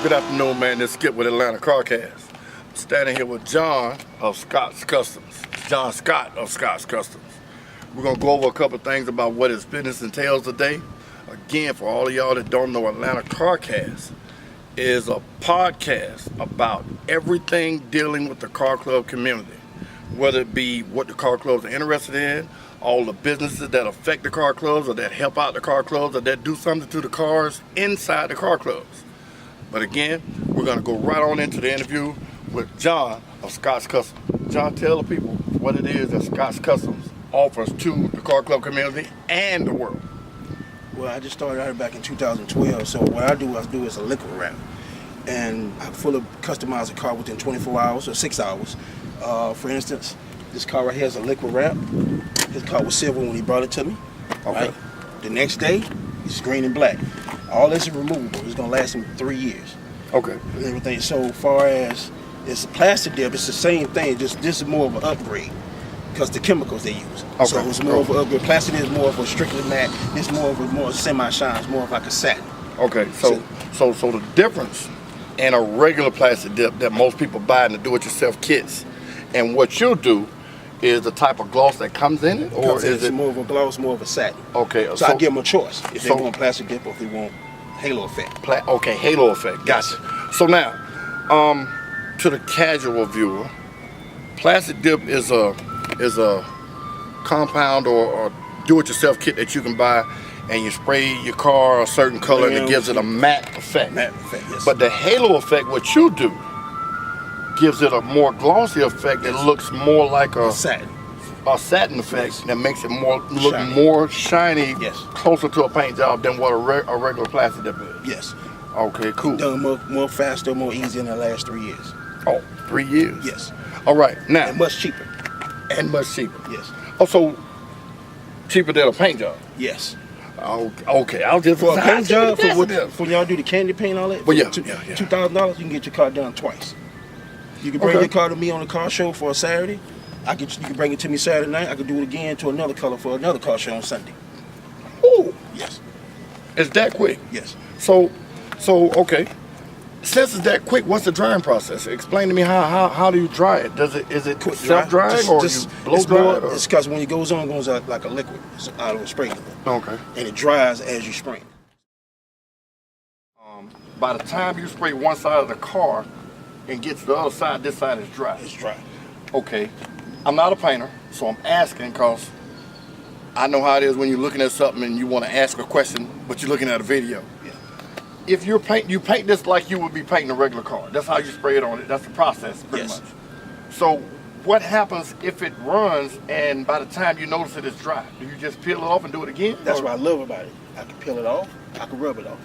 Good afternoon, man. This is Skip with Atlanta CarCast. I'm standing here with John of Scott's Customs. John Scott of Scott's Customs. We're going to go over a couple things about what his business entails today. Again, for all of y'all that don't know, Atlanta CarCast is a podcast about everything dealing with the car club community. Whether it be what the car clubs are interested in, all the businesses that affect the car clubs or that help out the car clubs or that do something to the cars inside the car clubs. But again, we're going to go right on into the interview with John of Scott's Customs. John, tell the people what it is that Scott's Customs offers to the car club community and the world. Well, I just started out back in 2012, so what I do is a liquid wrap. And I fully customize a car within 24 hours or 6 hours. For instance, this car right here is a liquid wrap. This car was silver when he brought it to me. Okay. Right? The next day, it's green and black. All this is removable. It's gonna last him 3 years. Okay. And everything. So far as it's a plastic dip, it's the same thing. Just this is more of an upgrade because the chemicals they use. Okay. So it's more of an upgrade. Plastic is more of a strictly matte. It's more of a more semi-shine. It's more of like a satin. Okay. So the difference in a regular plastic dip that most people buy in the do-it-yourself kits, and what you'll do is the type of gloss that comes in it, or is it more of a gloss, more of a satin? Okay. So I give them a choice if they want plastic dip or if they want halo effect. Okay, halo effect. Gotcha. So now, to the casual viewer, plastic dip is a compound or do-it-yourself kit that you can buy, and you spray your car a certain color and it gives it a matte effect. Matte effect, yes. But the halo effect, what you do, gives it a more glossy effect that looks more like a satin effect that makes it look shiny. more shiny, Yes. closer to a paint job than what a regular plastic dip is. Yes. Okay, cool. Done more faster, more easier in the last 3 years. Oh, 3 years? Yes. All right, now. And much cheaper. And much cheaper. Yes. Also, cheaper than a paint job. Yes. Okay, I'll just For a paint job, for what when y'all do the candy paint, all that. Well, yeah. $2,000, you can get your car done twice. You can bring your car to me on a car show for a Saturday. You can bring it to me Saturday night. I can do it again to another color for another car show on Sunday. Oh, yes. It's that quick? Yes. So okay. Since it's that quick, what's the drying process? Explain to me how do you dry it? Is it quick self-drying or you blow dry it? It's because when it goes out like a liquid. It's out of a spray gun. Okay. And it dries as you spray. By the time you spray one side of the car and get to the other side, this side is dry. It's dry. Okay. I'm not a painter, so I'm asking because I know how it is when you're looking at something and you want to ask a question, but you're looking at a video. Yeah. If you paint this like you would be painting a regular car. That's how you spray it on it. That's the process, pretty much. So what happens if it runs and by the time you notice it is dry? Do you just peel it off and do it again? That's what I love about it. I can peel it off. I can rub it off.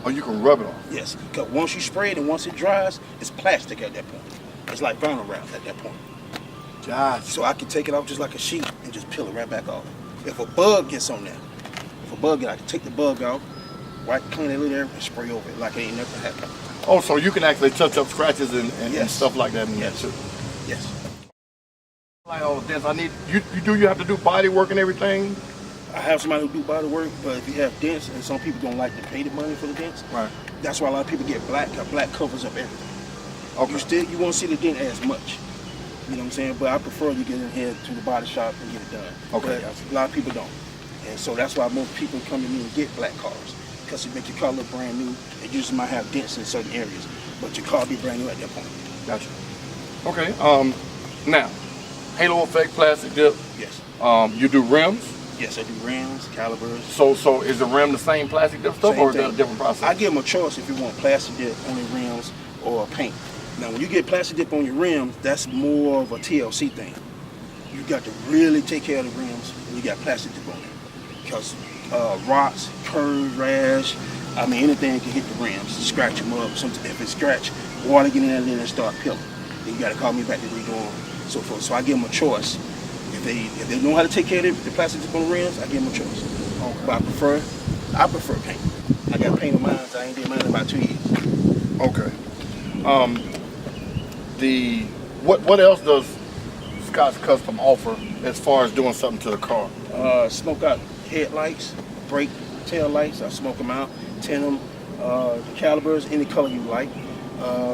Oh, you can rub it off? Yes. Because once you spray it and once it dries, it's plastic at that point. It's like vinyl wrap at that point. Gotcha. So I can take it off just like a sheet and just peel it right back off. If a bug gets on there, I can take the bug out, wipe clean it little area and spray over it like it ain't never happened. Oh, so you can actually touch up scratches and stuff like that in there too? Yes. Like all this, you have to do body work and everything? I have somebody who do body work, but if you have dents, and some people don't like to pay the money for the dents, right? That's why a lot of people get black, because black covers up everything. Okay. You won't see the dent as much. You know what I'm saying? But I prefer you get in here to the body shop and get it done. Okay. But a lot of people don't. And so that's why most people come to me and get black cars, because it makes your car look brand new. It usually might have dents in certain areas, but your car will be brand new at that point. Gotcha. Okay. Now, halo effect plastic dip. Yes. You do rims? Yes, I do rims, calipers. So is the rim the same plastic dip stuff, or is that a different process? I give them a choice if you want plastic dip on your rims or paint. Now, when you get plastic dip on your rims, that's more of a TLC thing. You got to really take care of the rims when you got plastic dip on there, because rocks, curves, rash, anything can hit the rims, scratch them up. If it's scratched, water get in there and then it start peeling. Then you got to call me back to redo them, so forth. So I give them a choice. If they know how to take care of the plastic dip on the rims, I give them a choice. But I prefer paint. I got paint on mine, so I ain't did mine in about 2 years. Okay. What else does Scott's Custom offer as far as doing something to the car? Smoke out headlights, brake, tail lights. I smoke them out, tint them, The calipers, any color you like.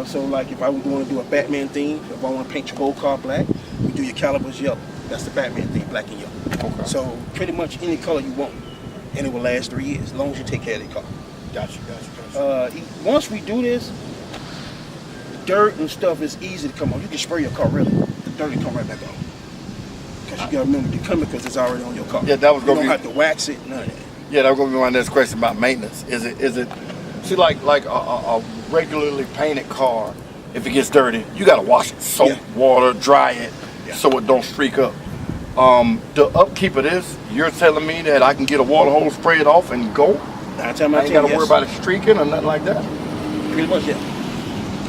So like if I would want to do a Batman theme, if I want to paint your whole car black, you do your calipers yellow. That's the Batman theme, black and yellow. Okay. So pretty much any color you want, and it will last 3 years, as long as you take care of the car. Gotcha. Once we do this, dirt and stuff is easy to come on. You can spray your car really. The dirt will come right back on. Because you got to remember the chemicals is already on your car. Yeah, that was You gonna don't be. have to wax it, none of that. Yeah, that was gonna be my next question about maintenance. Is it? See, like a regularly painted car, if it gets dirty, you gotta wash it, soap, Yeah. water, dry it, Yeah. so it don't streak up. The upkeep of this, you're telling me that I can get a water hose, spray it off, and go? Nine times I out of ain't 10, gotta yes. worry about it streaking or nothing like that. Pretty much, yeah.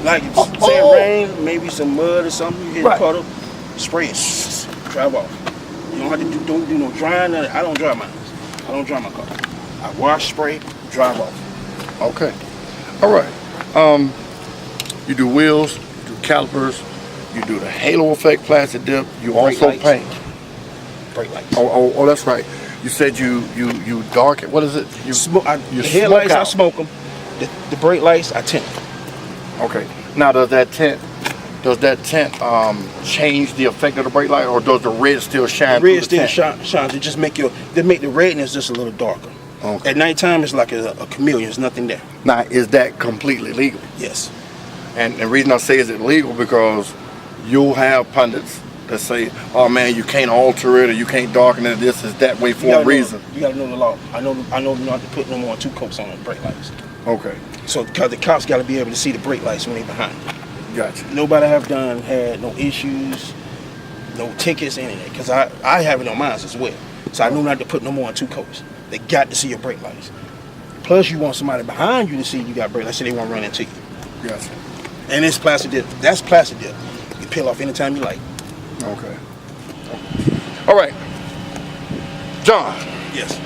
Like if Oh, say oh. it rain, maybe some mud or something, you hit Right. a puddle, spray it, drive off. You don't have to don't do no drying. I don't dry mine. I don't dry my car. I wash, spray, drive off. Okay. All right. You do wheels, you do calipers, you do the halo effect plastic dip. You Brake also lights. paint. Brake lights. Oh, that's right. You said you darken. What is it? You The headlights, I out. smoke them. The brake lights, I tint. Okay. Now, does that tint change the effect of the brake light, or does the red still shine? Red through the still tint? shines. It just make the redness just a little darker. Okay. At nighttime, it's like a chameleon. There's nothing there. Now, is that completely legal? Yes. And the reason I say is it legal because you'll have pundits that say, "Oh man, you can't alter it, or you can't darken it. This is that way for a reason." You gotta know the law. I know not to put no more than 2 coats on the brake lights. Okay. So because the cops got to be able to see the brake lights when they're behind you. Gotcha. Nobody have had no issues, no tickets, anything. Because I have it on mine as well. So I know not to put no more than 2 coats. They got to see your brake lights. Plus you want somebody behind you to see you got brake lights so they won't run into you. Gotcha. And it's plastic dip. That's plastic dip. You can peel off anytime you like. Okay. All right. John, Yes.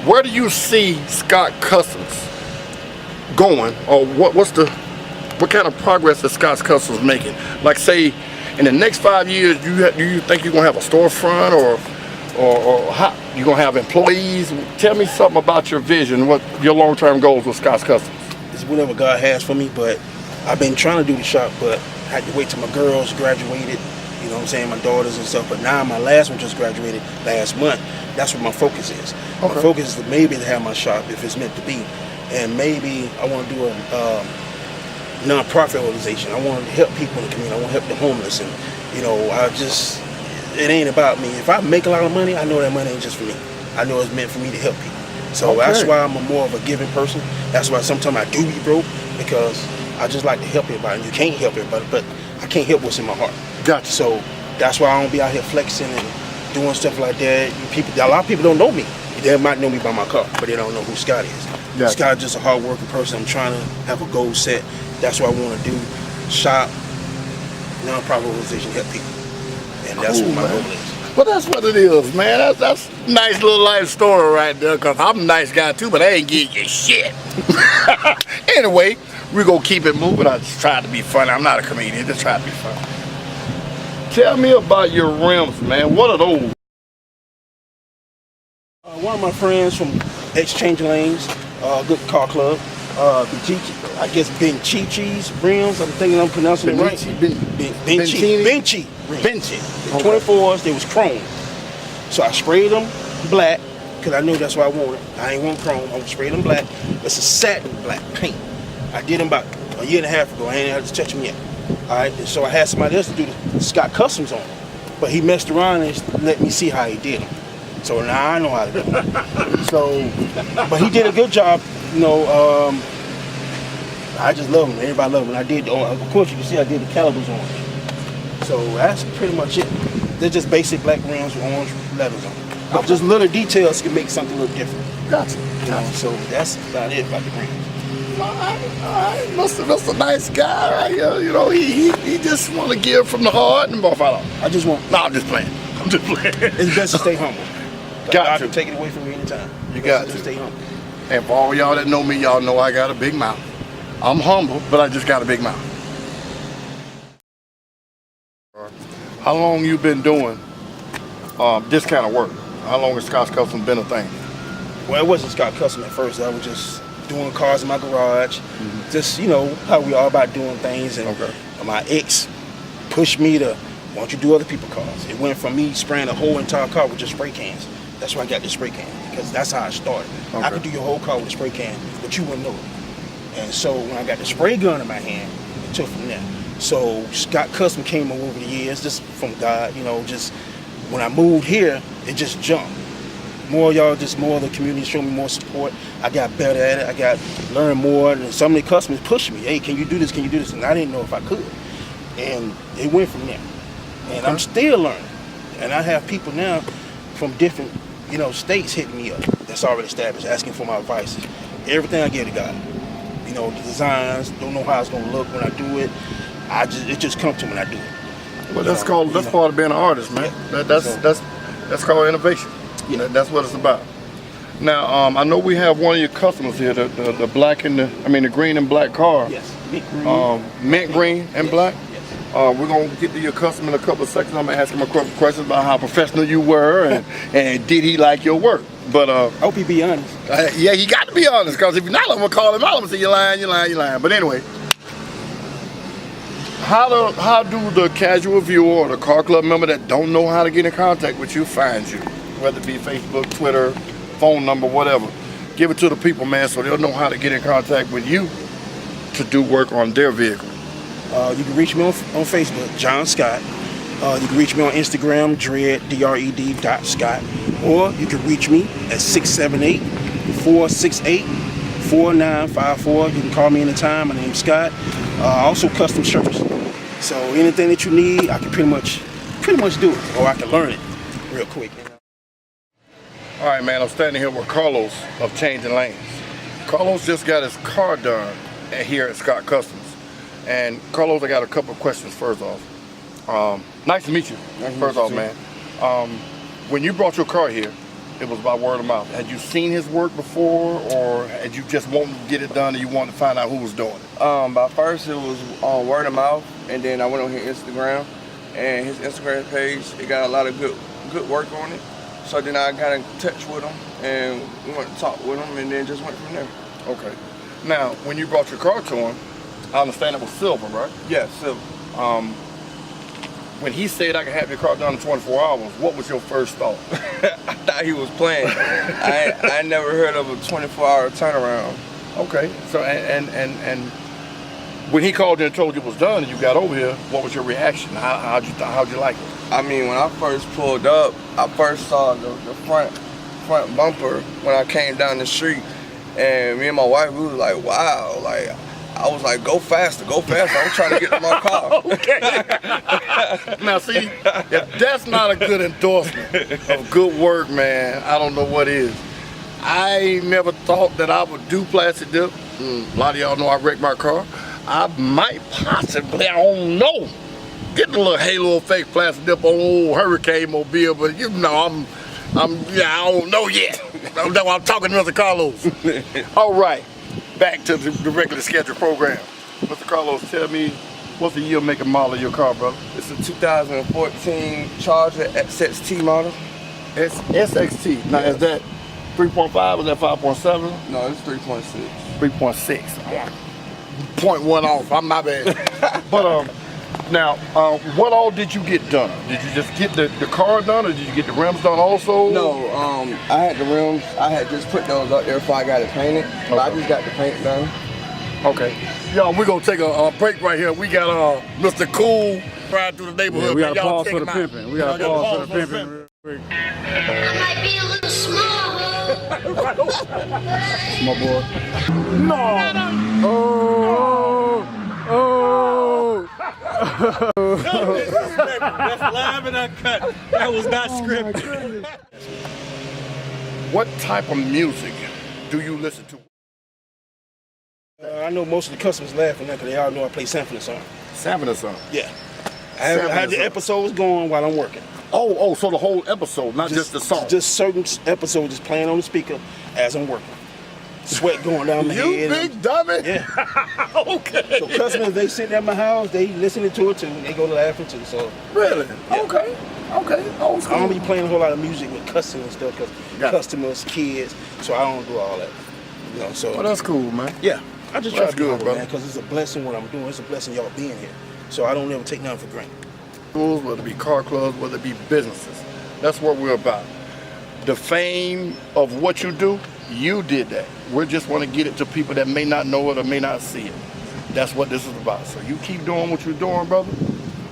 where do you see Scott Customs going, or what kind of progress is Scott's Customs making? Like, say, in the next 5 years, do you think you're gonna have a storefront, or how you gonna have employees? Tell me something about your vision, what your long-term goals with Scott's Customs. It's whatever God has for me, but I've been trying to do the shop, but I had to wait till my girls graduated, you know what I'm saying, my daughters and stuff. But now my last one just graduated last month. That's what my focus is. Okay. My focus is maybe to have my shop if it's meant to be. And maybe I want to do a non-profit organization. I want to help people in the community. I want to help the homeless. And, it ain't about me. If I make a lot of money, I know that money ain't just for me. I know it's meant for me to help people. So that's Okay. why I'm more of a giving person. That's why sometimes I do be broke, because I just like to help everybody. And you can't help everybody, but I can't help what's in my heart. Gotcha. So that's why I don't be out here flexing and doing stuff like that. A lot of people don't know me. They might know me by my car, but they don't know who Scott is. Gotcha. Scott's just a hard-working person. I'm trying to have a goal set. That's what I want to do. Shop, non-profit organization, help people. And that's Cool, what my man. goal is. Well, that's what it is, man. That's a nice little life story right there, because I'm a nice guy too, but I ain't getting you shit. Anyway, we're going to keep it moving. I just tried to be funny. I'm not a comedian. Just try to be funny. Tell me about your rims, man. What are those? One of my friends from Exchange Lanes, Good Car Club, I guess Benci's rims. I'm thinking I'm pronouncing it right. Bencini? Benci rims. Benci. The 24s, they was chrome. So I sprayed them black, because I knew that's what I wanted. I ain't want chrome. I sprayed them black. It's a satin black paint. I did them about a year and a half ago. I ain't had to touch them yet. All right, so I had somebody else to do the Scott Customs on them. But he messed around and let me see how he did them. So now I know how to do them. So, but he did a good job. I just love them. Everybody love them. I did, of course, you can see I did the calibers on them. So that's pretty much it. They're just basic black rims with orange letters on them. But just little details can make something look different. Gotcha. So that's about it about the rims. All right. That's a nice guy right here. He just want to give from the heart and both out. I just want. No, I'm just playing. It's best to stay humble. Got God to. can take it away from me anytime. You Best got to to. stay humble. And for all y'all that know me, y'all know I got a big mouth. I'm humble, but I just got a big mouth. How long you been doing this kind of work? How long has Scott's Custom been a thing? Well, it wasn't Scott Custom at first. I was just doing cars in my garage. Just, you know, how we all about doing things. And my ex pushed me to, why don't you do other people's cars? It went from me spraying a whole entire car with just spray cans. That's why I got the spray can, because that's how I started. I could do your whole car with a spray can, but you wouldn't know it. And so when I got the spray gun in my hand, it took from there. So Scott Custom came over the years, just from God, you know, just when I moved here, it just jumped. More y'all, just more of the community showed me more support. I got better at it. I got learn more, and some of the customers pushed me. Hey, can you do this? Can you do this? And I didn't know if I could. And it went from there. And I'm still learning. And I have people now from different, you know, states hitting me up that's already established, asking for my advice. Everything I give to God. You know, the designs, don't know how it's gonna look when I do it. It just comes to me when I do it. Well, that's part of being an artist, man. Yeah. That's called innovation. Yeah, that's what it's about. Now, I know we have one of your customers here, the black and the green and black car. Yes, mint green. Mint green and black. Yes. We're gonna get to your customer in a couple of seconds. I'm gonna ask him a couple of questions about how professional you were and did he like your work. But I hope he be honest. Yeah, he got to be honest, because if you're not, I'm gonna call him out. I'm gonna say you're lying. But anyway, how do the casual viewer or the car club member that don't know how to get in contact with you find you? Whether it be Facebook, Twitter, phone number, whatever. Give it to the people, man, so they'll know how to get in contact with you to do work on their vehicle. You can reach me on Facebook, John Scott. You can reach me on Instagram, Dred.Scott. Or you can reach me at 678-468-4954. You can call me anytime. My name's Scott. Also custom shirts. So anything that you need, I can pretty much do it, or I can learn it real quick. All right, man, I'm standing here with Carlos of Changing Lanes. Carlos just got his car done here at Scott Customs. And Carlos, I got a couple of questions first off. Nice to meet you, first off, man. When you brought your car here, it was by word of mouth. Had you seen his work before, or had you just wanted to get it done and you wanted to find out who was doing it? By first it was on word of mouth, and then I went on his Instagram, and his Instagram page, it got a lot of good work on it. So then I got in touch with him, and we went to talk with him, and then just went from there. Okay. Now, when you brought your car to him, I understand it was silver, right? Yeah, silver. When he said I could have your car done in 24 hours, what was your first thought? I thought he was playing. I never heard of a 24-hour turnaround. Okay. So and when he called you and told you it was done and you got over here, what was your reaction? How'd you like it? I mean, when I first pulled up, I first saw the front bumper when I came down the street, and me and my wife, we was like, wow, like, I was like, go faster, I'm trying to get to my car. Okay. Now see, if that's not a good endorsement of good work, man, I don't know what is. I never thought that I would do plastic dip. A lot of y'all know I wrecked my car. I might possibly, I don't know, get a little halo effect plastic dip on old Hurricane Mobile, but you know, I don't know yet. That's why I'm talking to Mr. Carlos. All right, back to the regular scheduled program. Mr. Carlos, tell me, what's the year, make, and model of your car, brother? It's a 2014 Charger XXT model. SXT. Now, is that 3.5 or is that 5.7? No, it's 3.6. 3.6. 0.1 off. I'm my bad. But now, what all did you get done? Did you just get the car done, or did you get the rims done also? No, I had the rims. I had just put those up there before I got it painted. Okay. But I just got the paint done. Okay. Y'all, we're gonna take a break right here. We got Mr. Cool riding through the neighborhood. Yeah, we got to pause for the out. pimping. We got to pause for the pimping real quick. I might be a little small, My boy. No. That's live and uncut. That was not scripted. What type of music do you listen to? I know most of the customers laughing because they all know I play Symphony song. Symphony song. Yeah. I have the episodes going while I'm working. Oh, so the whole episode, not just the song. Just certain episodes just playing on the speaker as I'm working. Sweat going down my head. You big dummy. Yeah. Okay. So customers, they sitting at my house, they listening to it too, they go laughing too. So Really? Yeah. Okay. Old school. I don't be playing a whole lot of music with customers and stuff because customers, kids, so I don't do all that. You know, so Well, that's cool, man. yeah, I just Well, try that's to do good, it, brother. man, because it's a blessing what I'm doing. It's a blessing y'all being here. So I don't ever take nothing for granted. Schools, whether it be car clubs, whether it be businesses. That's what we're about. The fame of what you do, you did that. We just want to get it to people that may not know it or may not see it. That's what this is about. So you keep doing what you're doing, brother.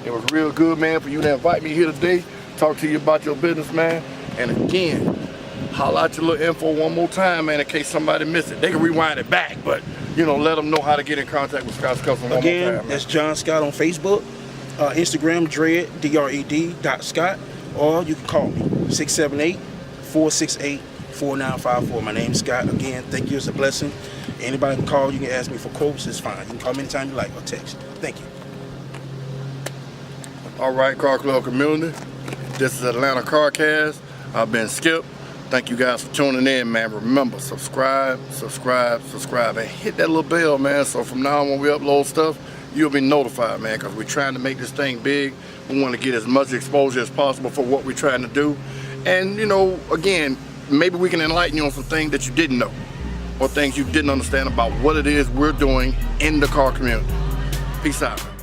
It was real good, man, for you to invite me here today, talk to you about your business, man. And again, holla out your little info one more time, man, in case somebody missed it. They can rewind it back, but, you know, let them know how to get in contact with Scott's Custom one more Again, time, man. that's John Scott on Facebook, Instagram, Dred, DRED.Scott, or you can call me, 678-468-4954. My name's Scott. Again, thank you. It's a blessing. Anybody can call. You can ask me for quotes. It's fine. You can call me anytime you like or text. Thank you. All right, Car Club community. This is Atlanta CarCast. I've been Skip. Thank you guys for tuning in, man. Remember, subscribe, and hit that little bell, man. So from now on, when we upload stuff, you'll be notified, man, because we're trying to make this thing big. We want to get as much exposure as possible for what we're trying to do. And, you know, again, maybe we can enlighten you on some things that you didn't know or things you didn't understand about what it is we're doing in the car community. Peace out, man.